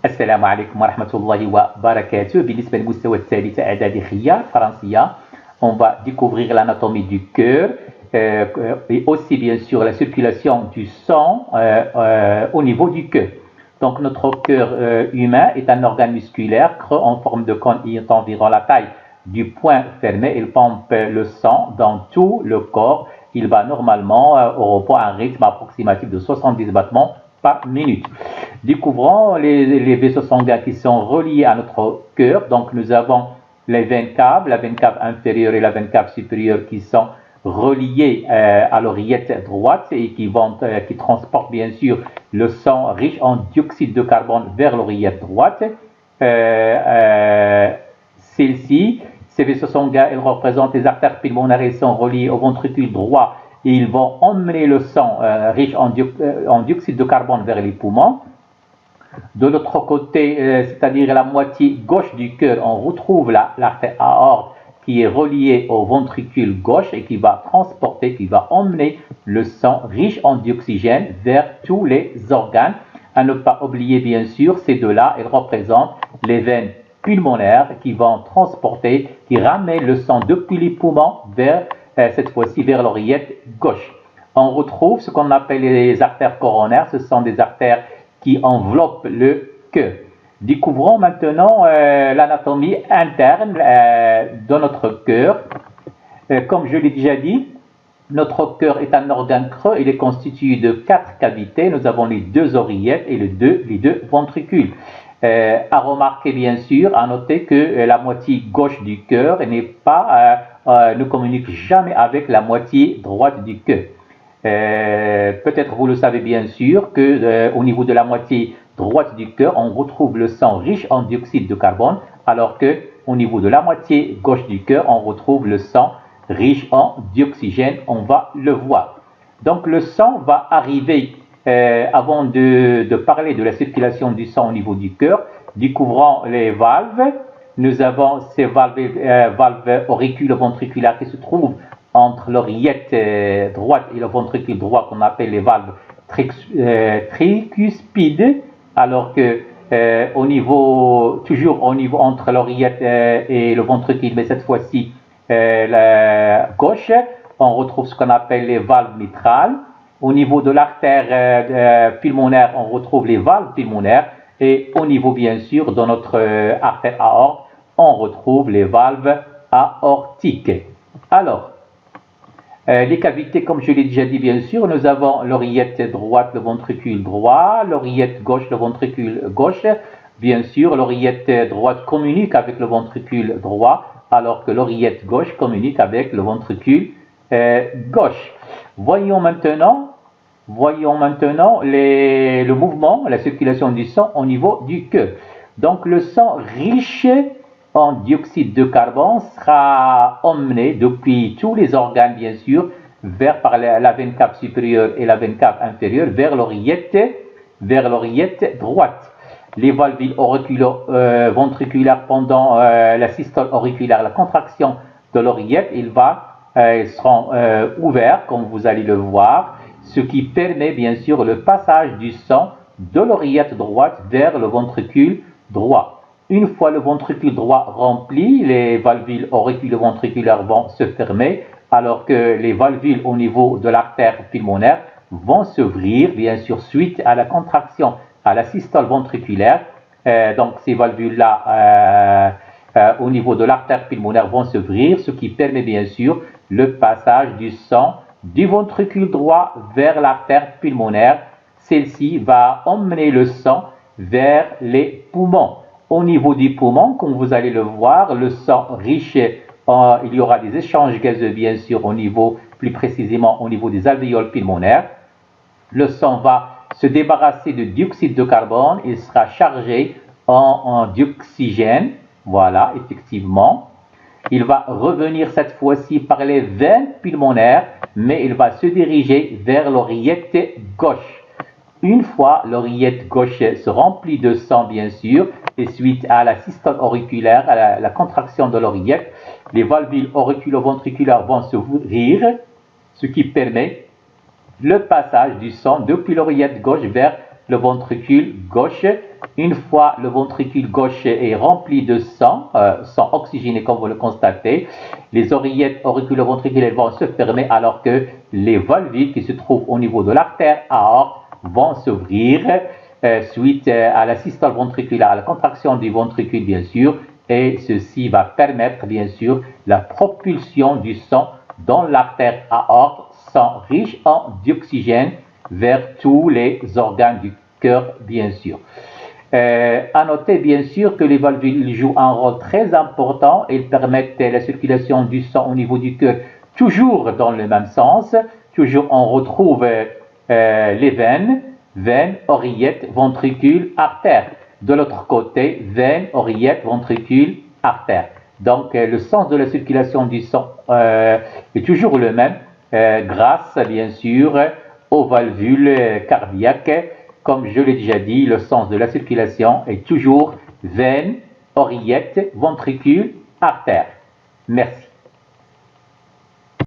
السلام عليكم ورحمة الله وبركاته. بالنسبة للمستوى الثالث إعدادي خيار فرنسية, on va découvrir l'anatomie du cœur et aussi bien sûr la circulation du sang au niveau du cœur. Donc notre cœur humain est un organe musculaire creux en forme de cône ayant environ la taille du poing fermé. Il pompe le sang dans tout le corps. Il bat normalement au repos à un rythme approximatif de 70 battements par minute. Découvrons les vaisseaux sanguins qui sont reliés à notre cœur. Donc nous avons les veines caves, la veine cave inférieure et la veine cave supérieure qui sont reliées à l'oreillette droite et qui transportent bien sûr le sang riche en dioxyde de carbone vers l'oreillette droite. Celles-ci, ces vaisseaux sanguins, ils représentent les artères pulmonaires et sont reliés au ventricule droit et ils vont emmener le sang riche en dioxyde de carbone vers les poumons. De l'autre côté, c'est-à-dire la moitié gauche du cœur, on retrouve l'artère aorte qui est reliée au ventricule gauche et qui va transporter, qui va emmener le sang riche en dioxygène vers tous les organes. À ne pas oublier bien sûr, ces deux-là, ils représentent les veines pulmonaires qui vont transporter, qui ramènent le sang depuis les poumons vers, cette fois-ci, vers l'oreillette gauche. On retrouve ce qu'on appelle les artères coronaires, ce sont des artères qui enveloppent le cœur. Découvrons maintenant l'anatomie interne de notre cœur. Comme je l'ai déjà dit, notre cœur est un organe creux. Il est constitué de 4 cavités. Nous avons les 2 oreillettes et les deux ventricules. À remarquer bien sûr, à noter que la moitié gauche du cœur ne communique jamais avec la moitié droite du cœur. Peut-être vous le savez bien sûr que au niveau de la moitié droite du cœur, on retrouve le sang riche en dioxyde de carbone, alors que au niveau de la moitié gauche du cœur, on retrouve le sang riche en dioxygène. On va le voir. Donc le sang va arriver, avant de parler de la circulation du sang au niveau du cœur, découvrons les valves. Nous avons ces valves auriculo-ventriculaires qui se trouvent entre l'oreillette droite et le ventricule droit, qu'on appelle les valves tricuspides, alors que toujours au niveau entre l'oreillette et le ventricule, mais cette fois-ci la gauche, on retrouve ce qu'on appelle les valves mitrales. Au niveau de l'artère pulmonaire, on retrouve les valves pulmonaires, et au niveau bien sûr de notre artère aorte, on retrouve les valves aortiques. Alors, les cavités, comme je l'ai déjà dit bien sûr, nous avons l'oreillette droite, le ventricule droit, l'oreillette gauche, le ventricule gauche. Bien sûr, l'oreillette droite communique avec le ventricule droit, alors que l'oreillette gauche communique avec le ventricule gauche. Voyons maintenant le mouvement, la circulation du sang au niveau du cœur. Donc le sang riche en dioxyde de carbone sera emmené depuis tous les organes, bien sûr, par la veine cave supérieure et la veine cave inférieure vers l'oreillette droite. Les valvules auriculo-ventriculaires pendant la systole auriculaire, la contraction de l'oreillette, ils seront ouverts, comme vous allez le voir, ce qui permet bien sûr le passage du sang de l'oreillette droite vers le ventricule droit. Une fois le ventricule droit rempli, les valvules auriculo-ventriculaires vont se fermer, alors que les valvules au niveau de l'artère pulmonaire vont s'ouvrir, bien sûr, suite à la contraction, à la systole ventriculaire. Donc ces valvules-là, au niveau de l'artère pulmonaire, vont s'ouvrir, ce qui permet bien sûr le passage du sang du ventricule droit vers l'artère pulmonaire. Celle-ci va emmener le sang vers les poumons. Au niveau des poumons, comme vous allez le voir, le sang riche, il y aura des échanges gazeux bien sûr plus précisément au niveau des alvéoles pulmonaires. Le sang va se débarrasser de dioxyde de carbone, il sera chargé en dioxygène, voilà, effectivement. Il va revenir cette fois-ci par les veines pulmonaires, mais il va se diriger vers l'oreillette gauche. Une fois l'oreillette gauche se remplit de sang, bien sûr, et suite à la systole auriculaire, à la contraction de l'oreillette, les valvules auriculo-ventriculaires vont s'ouvrir, ce qui permet le passage du sang depuis l'oreillette gauche vers le ventricule gauche une fois le ventricule gauche est rempli de sang, sang oxygéné comme vous le constatez, les oreillettes auriculo-ventriculaires vont se fermer alors que les valvules qui se trouvent au niveau de l'artère aorte vont s'ouvrir suite à la systole ventriculaire, à la contraction du ventricule bien sûr, et ceci va permettre bien sûr la propulsion du sang dans l'artère aorte, sang riche en dioxygène vers tous les organes du cœur bien sûr. À noter bien sûr que les valvules jouent un rôle très important, ils permettent la circulation du sang au niveau du cœur toujours dans le même sens, toujours on retrouve les veines, oreillettes, ventricules, artères. De l'autre côté, veines, oreillettes, ventricules, artères. Donc le sens de la circulation du sang est toujours le même grâce bien sûr aux valvules cardiaques. Comme je l'ai déjà dit, le sens de la circulation est toujours veine, oreillette, ventricule, artère. Merci.